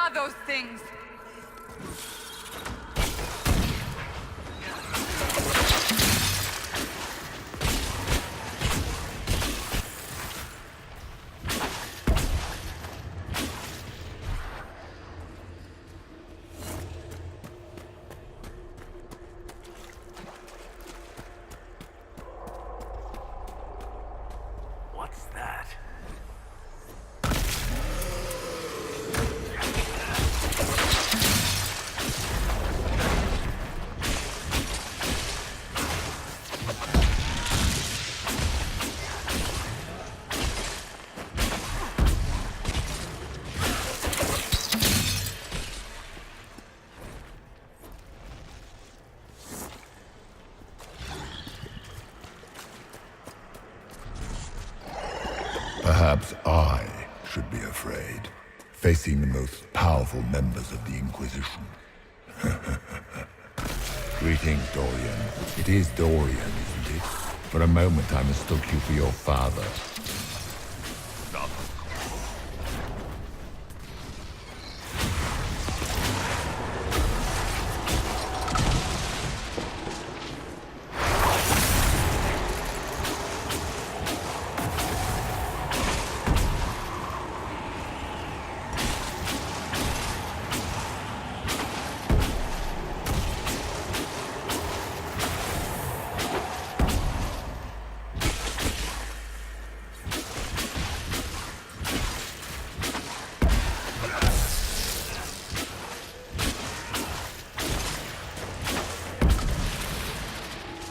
are those things? What's that? Perhaps I should be afraid, facing the most powerful members of the Inquisition. Greetings, Dorian. It is Dorian, isn't it? For a moment I mistook you for your father.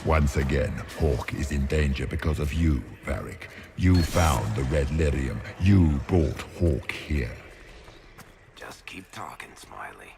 Once again, Hawk is in danger because of you, Varric. You found the Red Lyrium. You brought Hawk here. Just keep talking, Smiley.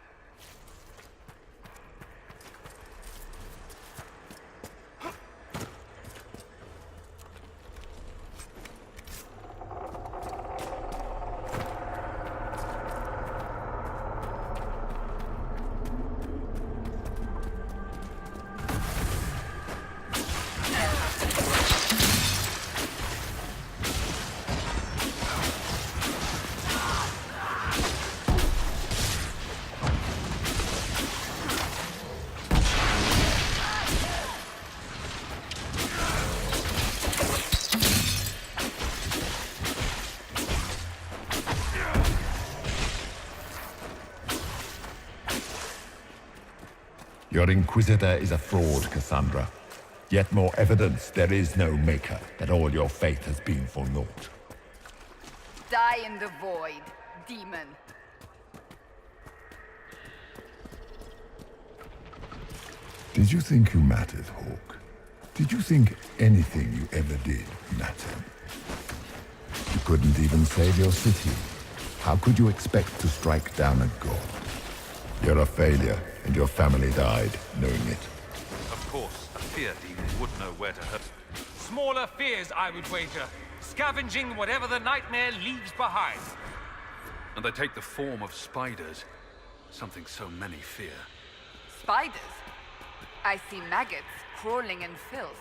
Your Inquisitor is a fraud, Cassandra. Yet more evidence there is no Maker, that all your faith has been for naught. Die in the void, demon. Did you think you mattered, Hawk? Did you think anything you ever did mattered? You couldn't even save your city. How could you expect to strike down a god? You're a failure, and your family died knowing it. Of course, a fear demon would know where to hurt. Smaller fears, I would wager. Scavenging whatever the nightmare leaves behind. And they take the form of spiders. Something so many fear. Spiders? I see maggots crawling in filth.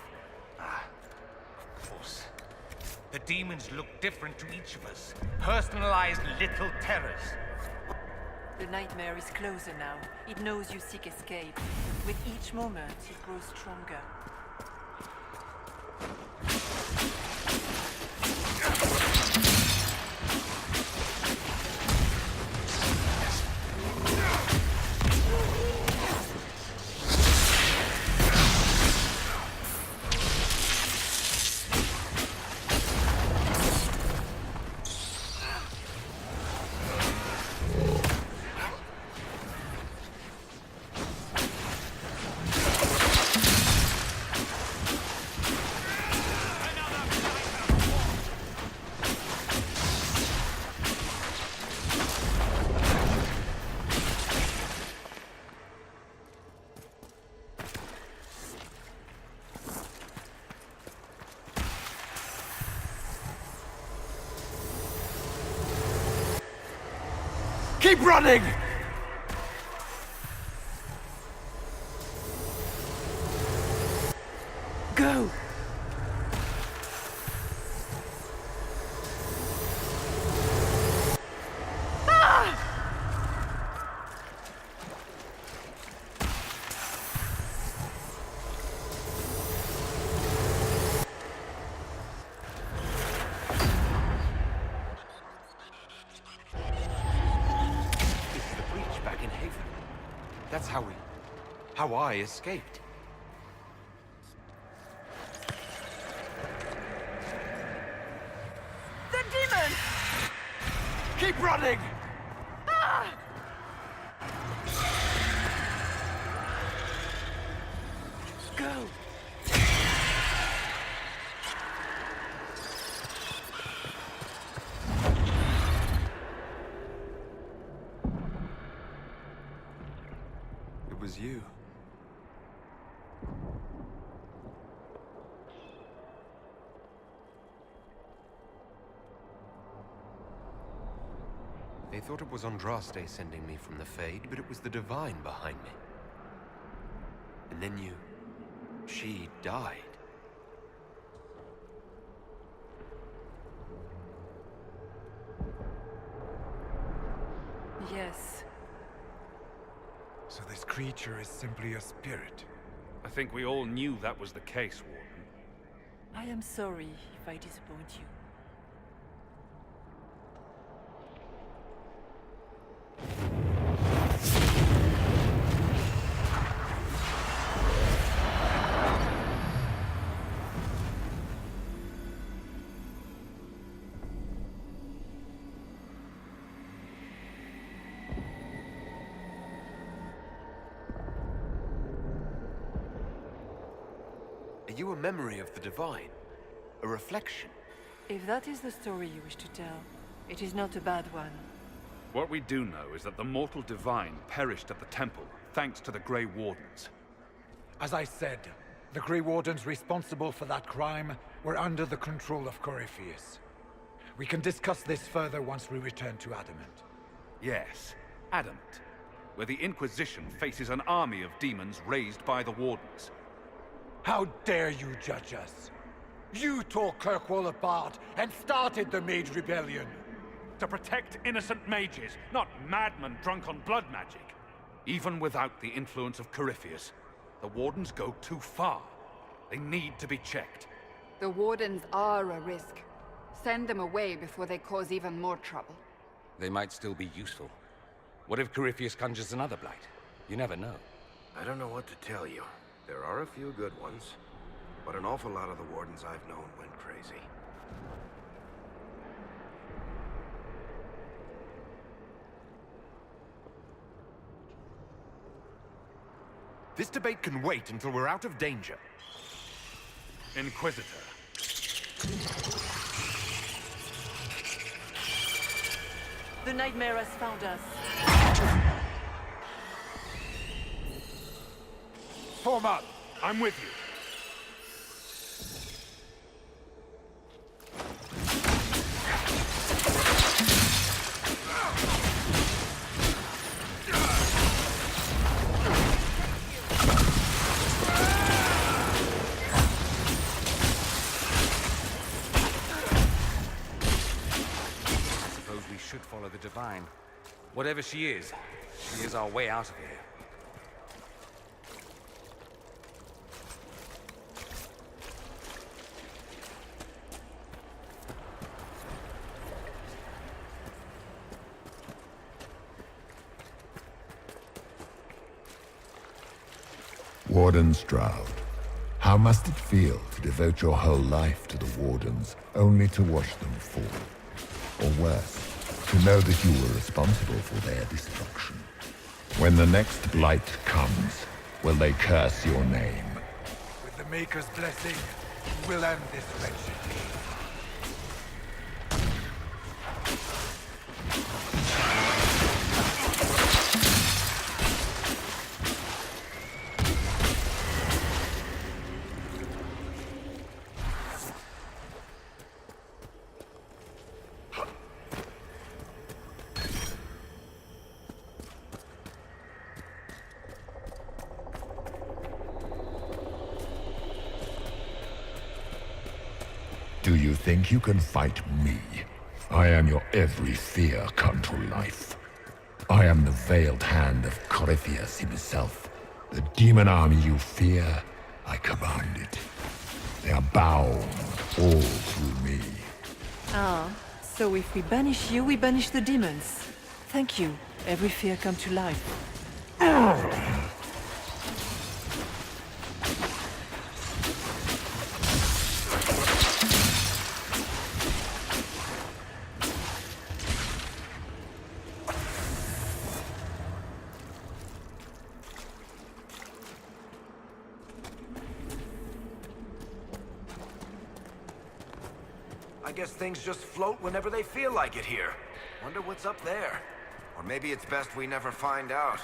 Of course. The demons look different to each of us. Personalized little terrors. The nightmare is closer now. It knows you seek escape. With each moment, it grows stronger. Keep running! Go! How I escaped. The demon! Keep running! Go! It was you. They thought it was Andraste sending me from the Fade, but it was the Divine behind me. And then she died. Yes. So this creature is simply a spirit. I think we all knew that was the case, Warden. I am sorry if I disappoint you. Are you a memory of the Divine? A reflection? If that is the story you wish to tell, it is not a bad one. What we do know is that the mortal divine perished at the temple, thanks to the Grey Wardens. As I said, the Grey Wardens responsible for that crime were under the control of Corypheus. We can discuss this further once we return to Adamant. Yes, Adamant, where the Inquisition faces an army of demons raised by the Wardens. How dare you judge us? You tore Kirkwall apart and started the Mage Rebellion! To protect innocent mages, not madmen drunk on blood magic. Even without the influence of Corypheus, the Wardens go too far. They need to be checked. The Wardens are a risk. Send them away before they cause even more trouble. They might still be useful. What if Corypheus conjures another blight? You never know. I don't know what to tell you. There are a few good ones, but an awful lot of the Wardens I've known went crazy. This debate can wait until we're out of danger. Inquisitor. The nightmare has found us. Form up! I'm with you. Suppose we should follow the Divine. Whatever she is our way out of here. Warden Stroud, how must it feel to devote your whole life to the Wardens, only to watch them fall? Or worse, to know that you were responsible for their destruction. When the next blight comes, will they curse your name? With the Maker's blessing, we'll end this wretched deed. Do you think you can fight me? I am your every fear come to life. I am the veiled hand of Corypheus himself. The demon army you fear, I command it. They are bound all through me. Ah, so if we banish you, we banish the demons. Thank you. Every fear come to life. guess things just float whenever they feel like it here. Wonder what's up there. Or maybe it's best we never find out.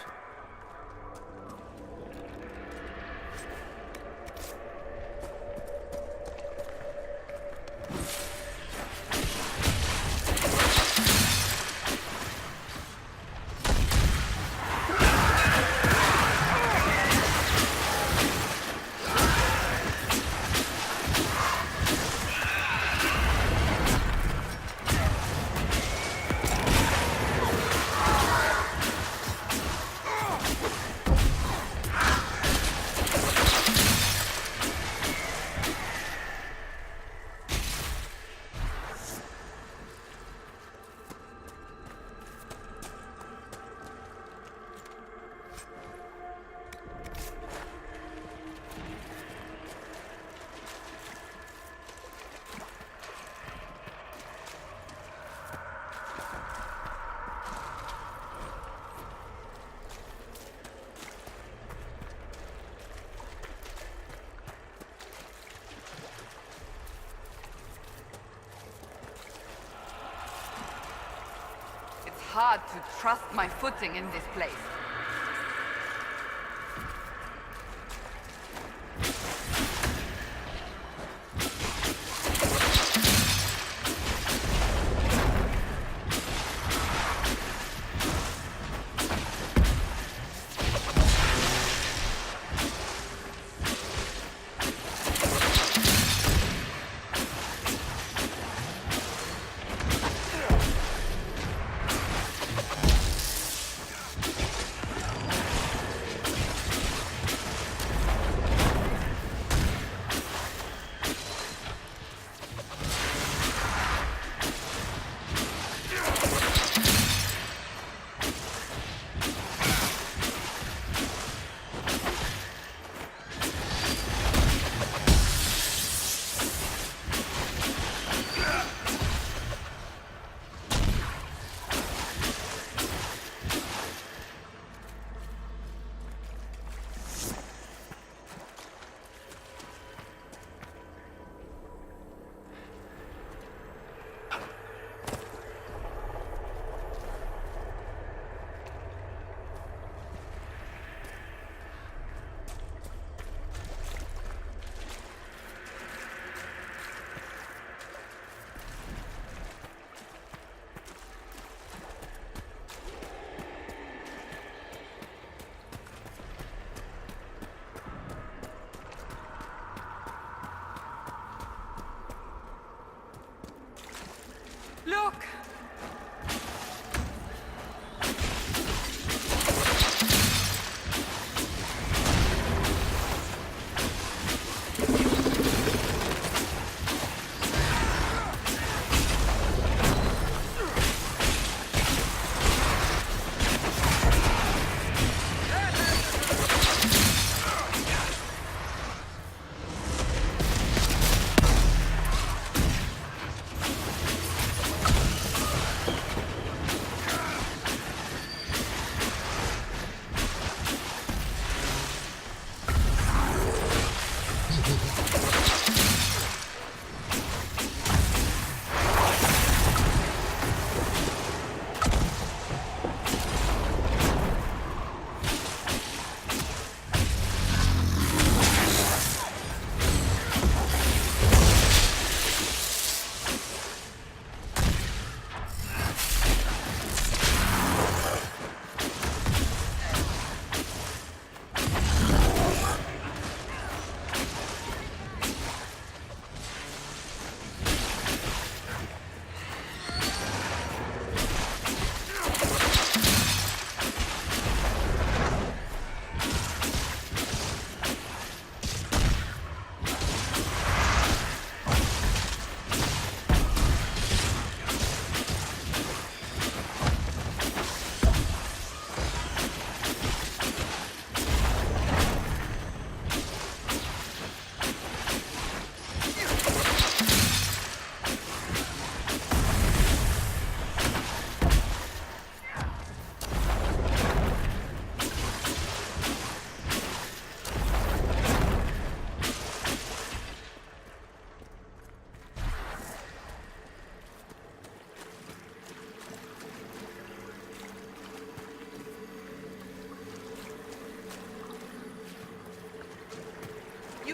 It's hard to trust my footing in this place.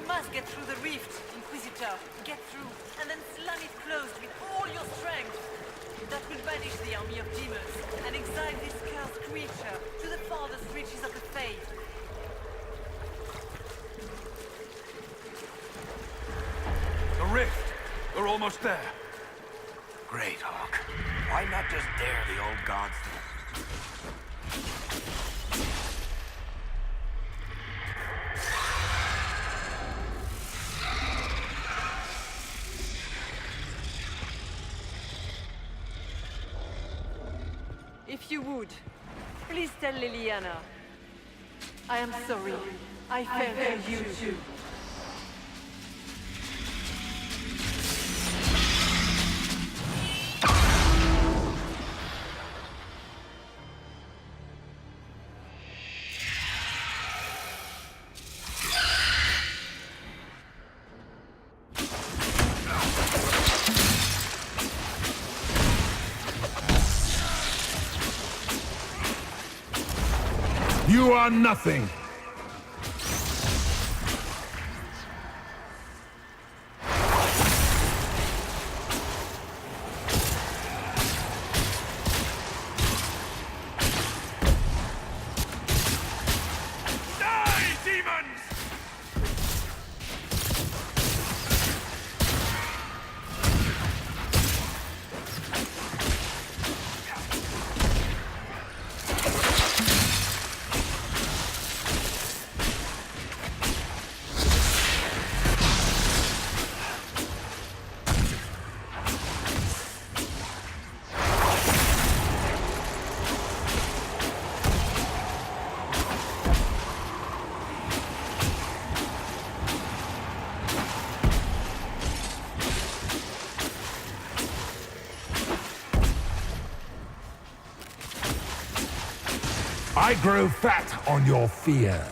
must get through the rift, Inquisitor. Get through, and then slam it closed with all your strength. That will banish the army of demons, and exile this cursed creature to the farthest reaches of the Fade. The rift! We're almost there. Great, Hawk. Why not just dare the old gods? If you would, please tell Liliana. I am sorry. I failed you too. You are nothing! Die, demons! I grow fat on your fear.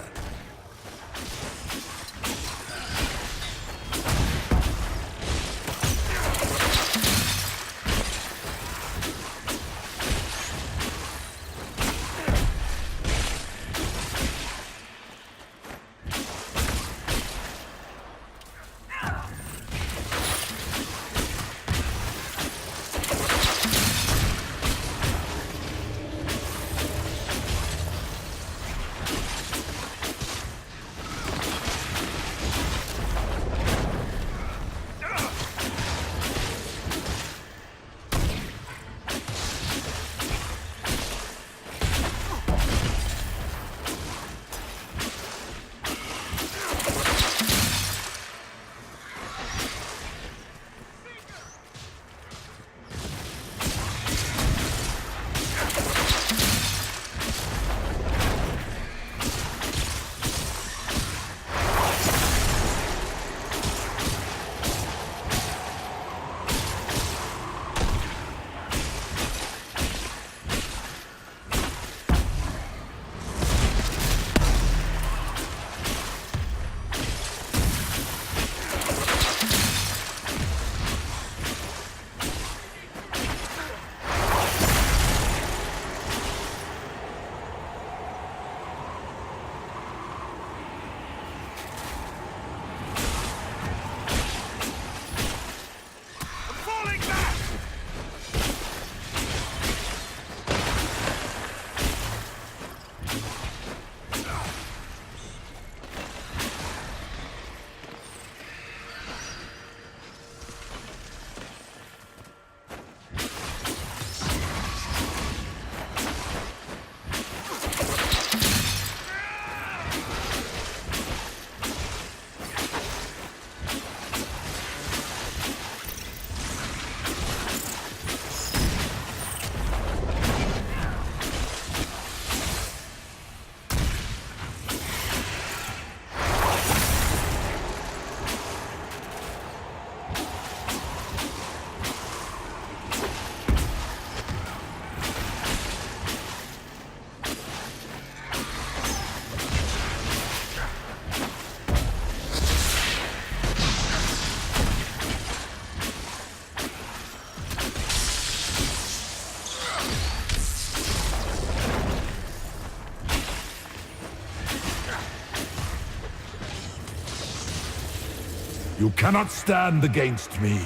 You cannot stand against me.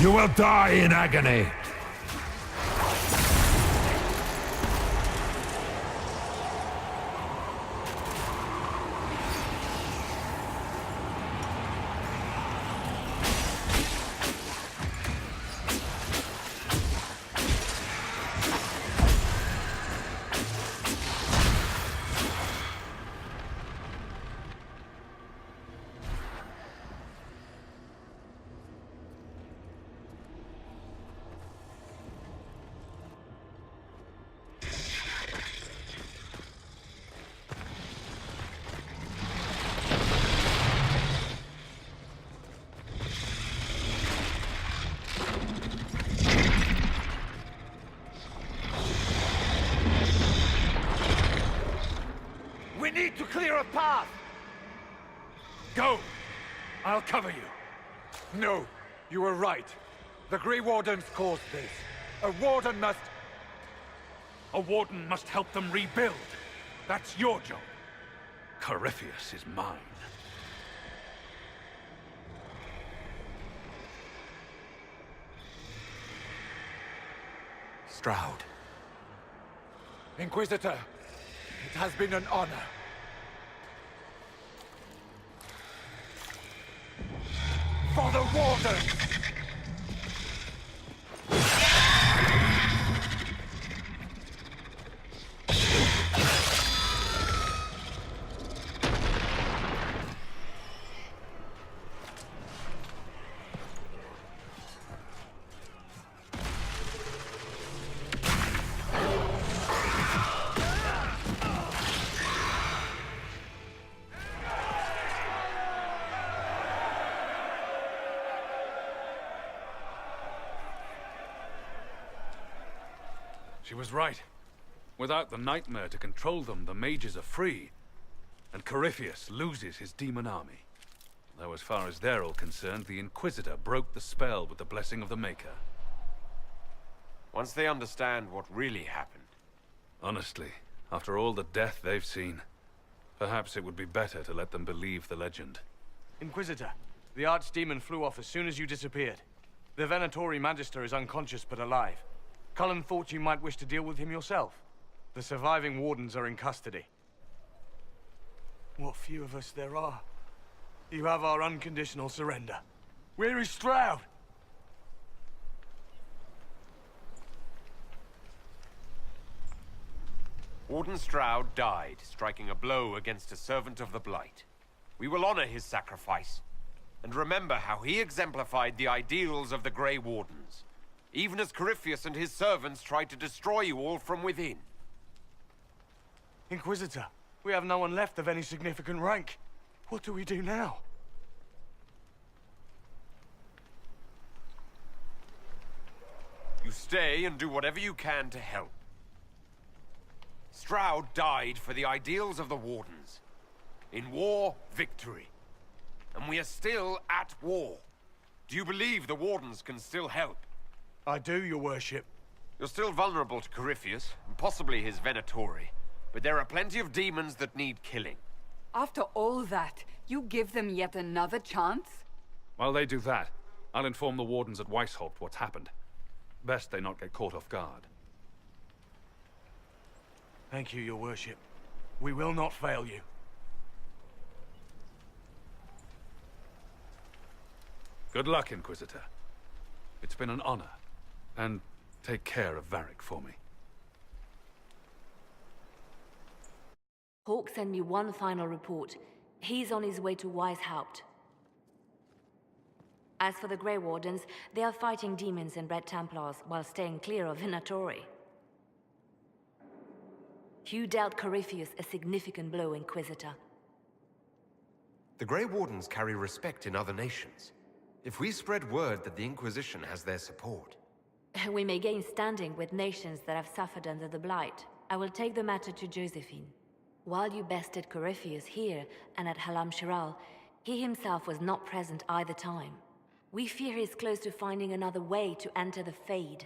You will die in agony. We need to clear a path! Go! I'll cover you. No, you were right. The Grey Wardens caused this. A Warden must... A warden must help them rebuild. That's your job. Corypheus is mine. Stroud. Inquisitor, it has been an honor. For the Warden! She was right. Without the nightmare to control them, the mages are free. And Corypheus loses his demon army. Though as far as they're all concerned, the Inquisitor broke the spell with the blessing of the Maker. Once they understand what really happened. Honestly, after all the death they've seen, perhaps it would be better to let them believe the legend. Inquisitor, the Archdemon flew off as soon as you disappeared. The Venatori Magister is unconscious but alive. Cullen thought you might wish to deal with him yourself. The surviving Wardens are in custody. What few of us there are. You have our unconditional surrender. Where is Stroud? Warden Stroud died, striking a blow against a servant of the Blight. We will honor his sacrifice, and remember how he exemplified the ideals of the Grey Wardens, even as Corypheus and his servants tried to destroy you all from within. Inquisitor, we have no one left of any significant rank. What do we do now? You stay and do whatever you can to help. Stroud died for the ideals of the Wardens. In war, victory. And we are still at war. Do you believe the Wardens can still help? I do, your worship. You're still vulnerable to Corypheus, and possibly his Venatori. But there are plenty of demons that need killing. After all that, you give them yet another chance? While they do that, I'll inform the Wardens at Weishaupt what's happened. Best they not get caught off guard. Thank you, your worship. We will not fail you. Good luck, Inquisitor. It's been an honor. And take care of Varric for me. Hawk sent me one final report. He's on his way to Weishaupt. As for the Grey Wardens, they are fighting demons and Red Templars while staying clear of Venatori. You dealt Corypheus a significant blow, Inquisitor. The Grey Wardens carry respect in other nations. If we spread word that the Inquisition has their support... We may gain standing with nations that have suffered under the Blight. I will take the matter to Josephine. While you bested Corypheus here and at Halam Shiral, he himself was not present either time. We fear he is close to finding another way to enter the Fade.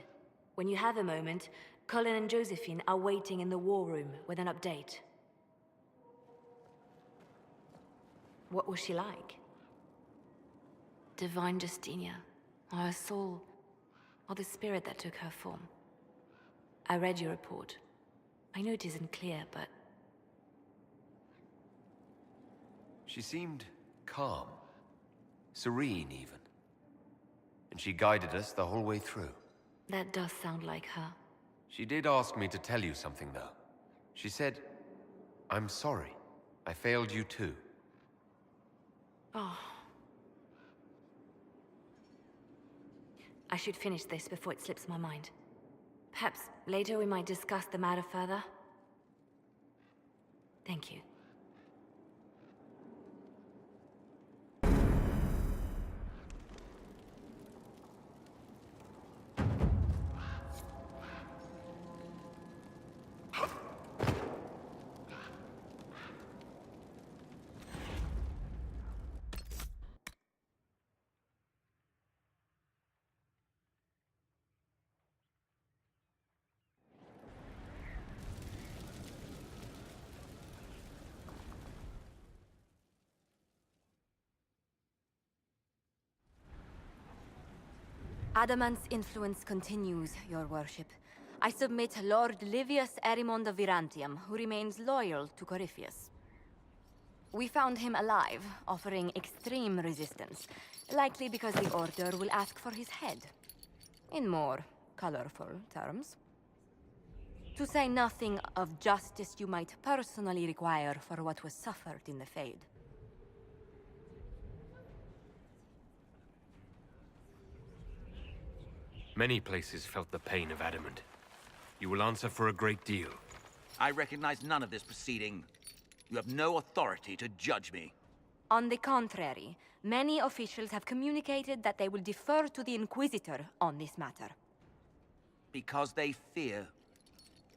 When you have a moment, Colin and Josephine are waiting in the war room with an update. What was she like? Divine Justinia, or her soul, or the spirit that took her form. I read your report. I know it isn't clear, but... She seemed calm. Serene, even. And she guided us the whole way through. That does sound like her. She did ask me to tell you something, though. She said, "I'm sorry. I failed you too." Oh. I should finish this before it slips my mind. Perhaps later we might discuss the matter further. Thank you. Adamant's influence continues, your worship. I submit Lord Livius Erimond of Virantium, who remains loyal to Corypheus. We found him alive, offering extreme resistance, likely because the Order will ask for his head. In more colorful terms. To say nothing of justice you might personally require for what was suffered in the Fade. Many places felt the pain of Adamant. You will answer for a great deal. I recognize none of this proceeding. You have no authority to judge me. On the contrary, many officials have communicated that they will defer to the Inquisitor on this matter. Because they fear.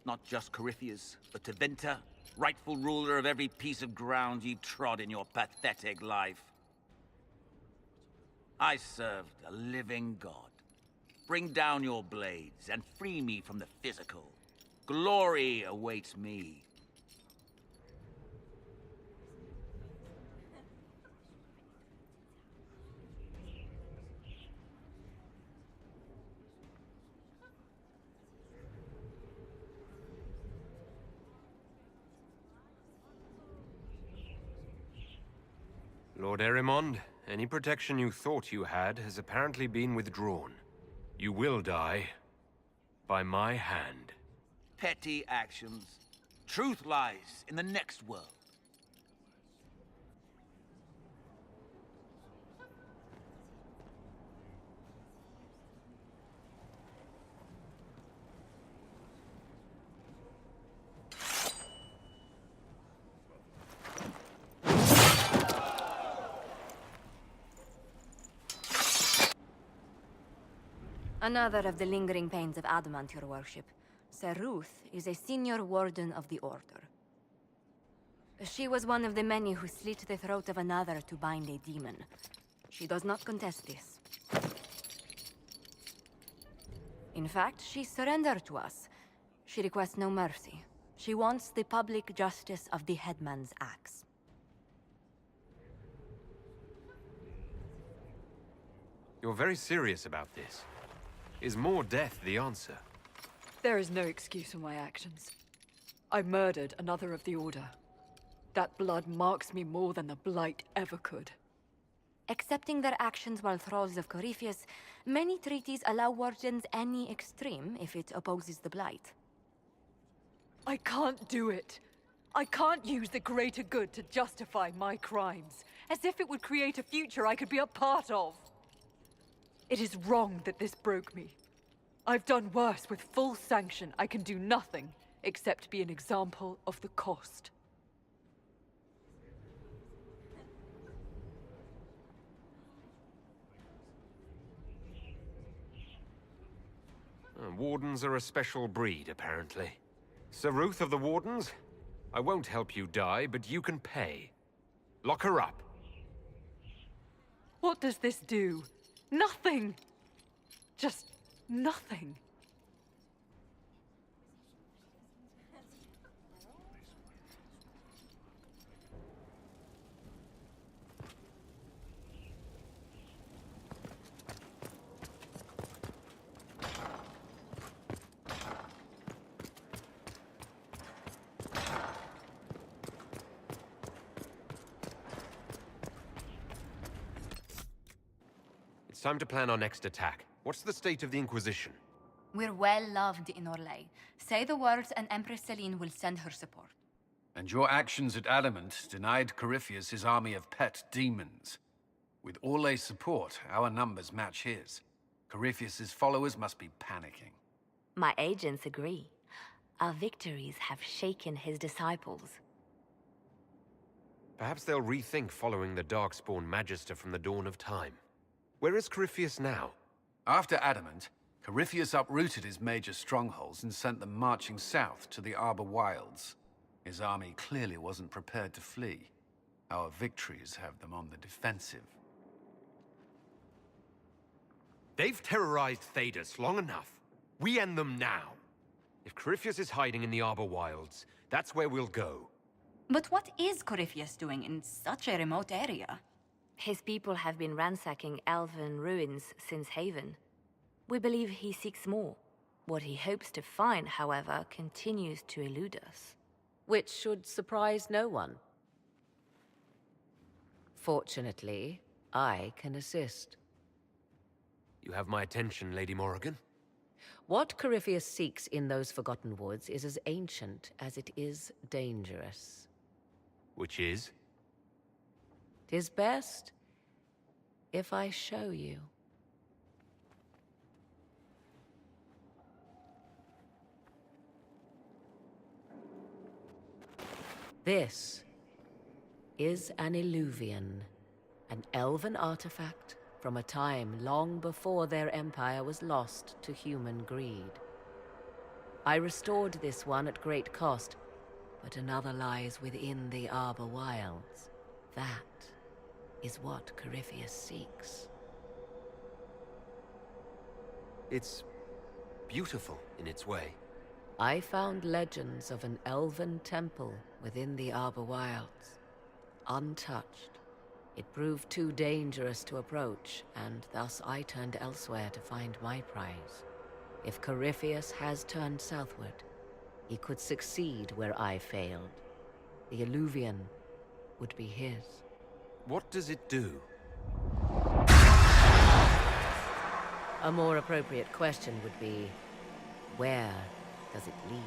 Not just Corypheus, but Tevinter, rightful ruler of every piece of ground you trod in your pathetic life. I served a living god. Bring down your blades and free me from the physical. Glory awaits me. Lord Erimond, any protection you thought you had has apparently been withdrawn. You will die by my hand. Petty actions. Truth lies in the next world. Another of the lingering pains of Adamant, your worship. Sir Ruth is a senior warden of the Order. She was one of the many who slit the throat of another to bind a demon. She does not contest this. In fact, she surrendered to us. She requests no mercy. She wants the public justice of the headman's axe. You're very serious about this. Is more death the answer? There is no excuse for my actions. I murdered another of the Order. That blood marks me more than the Blight ever could. Accepting their actions while thralls of Corypheus, many treaties allow wardens any extreme if it opposes the Blight. I can't do it. I can't use the greater good to justify my crimes, as if it would create a future I could be a part of. It is wrong that this broke me. I've done worse with full sanction. I can do nothing except be an example of the cost. Wardens are a special breed, apparently. Sir Ruth of the Wardens? I won't help you die, but you can pay. Lock her up. What does this do? Nothing! Just nothing. It's time to plan our next attack. What's the state of the Inquisition? We're well loved in Orlais. Say the words and Empress Celine will send her support. And your actions at Adamant denied Corypheus his army of pet demons. With Orlais' support, our numbers match his. Corypheus' followers must be panicking. My agents agree. Our victories have shaken his disciples. Perhaps they'll rethink following the Darkspawn Magister from the dawn of time. Where is Corypheus now? After Adamant, Corypheus uprooted his major strongholds and sent them marching south to the Arbor Wilds. His army clearly wasn't prepared to flee. Our victories have them on the defensive. They've terrorized Thedas long enough. We end them now. If Corypheus is hiding in the Arbor Wilds, that's where we'll go. But what is Corypheus doing in such a remote area? His people have been ransacking elven ruins since Haven. We believe he seeks more. What he hopes to find, however, continues to elude us. Which should surprise no one. Fortunately, I can assist. You have my attention, Lady Morrigan. What Corypheus seeks in those Forgotten Woods is as ancient as it is dangerous. Which is? 'Tis best if I show you. This is an Illuvian, an elven artifact from a time long before their empire was lost to human greed. I restored this one at great cost, but another lies within the Arbor Wilds. That is what Corypheus seeks. It's beautiful in its way. I found legends of an elven temple within the Arbor Wilds. Untouched. It proved too dangerous to approach, and thus I turned elsewhere to find my prize. If Corypheus has turned southward, he could succeed where I failed. The Illuvian would be his. What does it do? A more appropriate question would be, where does it lead?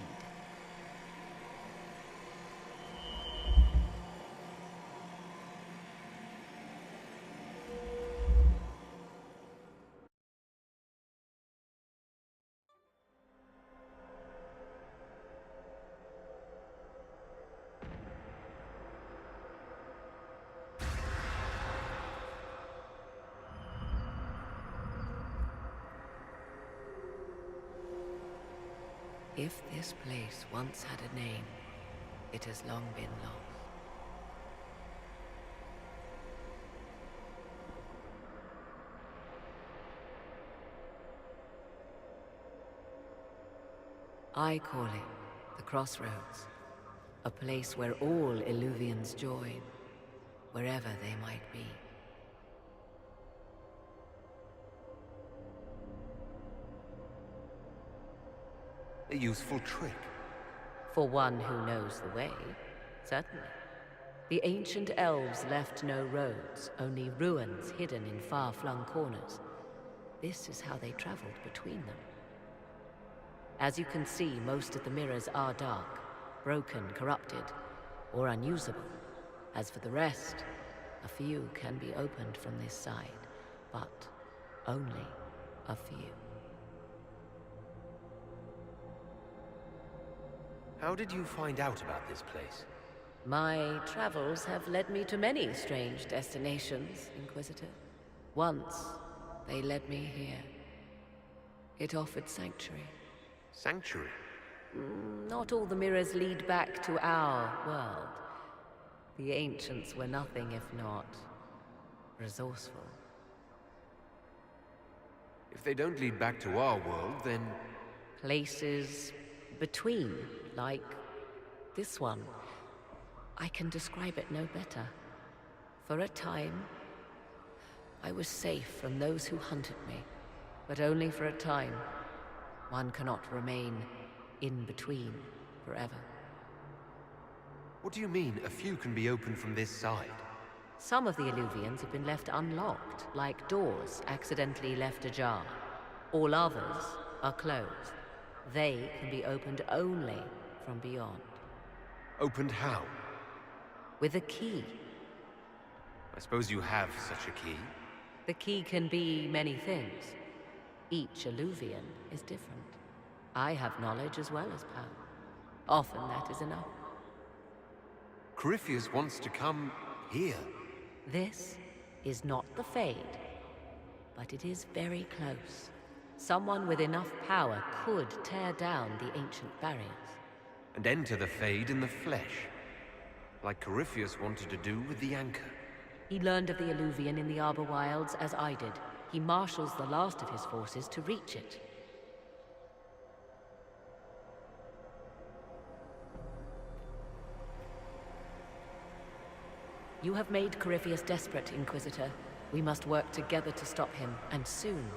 If this place once had a name, it has long been lost. I call it the Crossroads. A place where all Illuvians join, wherever they might be. A useful trick. For one who knows the way, certainly. The ancient elves left no roads, only ruins hidden in far-flung corners. This is how they traveled between them. As you can see, most of the mirrors are dark, broken, corrupted, or unusable. As for the rest, a few can be opened from this side, but only a few. How did you find out about this place? My travels have led me to many strange destinations, Inquisitor. Once, they led me here. It offered sanctuary. Sanctuary? Not all the mirrors lead back to our world. The ancients were nothing if not resourceful. If they don't lead back to our world, then... Places between, like this one. I can describe it no better. For a time, I was safe from those who hunted me, but only for a time. One cannot remain in between forever. What do you mean, a few can be opened from this side? Some of the Illuvians have been left unlocked, like doors accidentally left ajar. All others are closed. They can be opened only from beyond. Opened how? With a key. I suppose you have such a key? The key can be many things. Each Illuvian is different. I have knowledge as well as power. Often that is enough. Corypheus wants to come here. This is not the Fade, but it is very close. Someone with enough power could tear down the ancient barriers. And enter the Fade in the flesh, like Corypheus wanted to do with the Anchor. He learned of the Illuvian in the Arbor Wilds as I did. He marshals the last of his forces to reach it. You have made Corypheus desperate, Inquisitor. We must work together to stop him, and soon.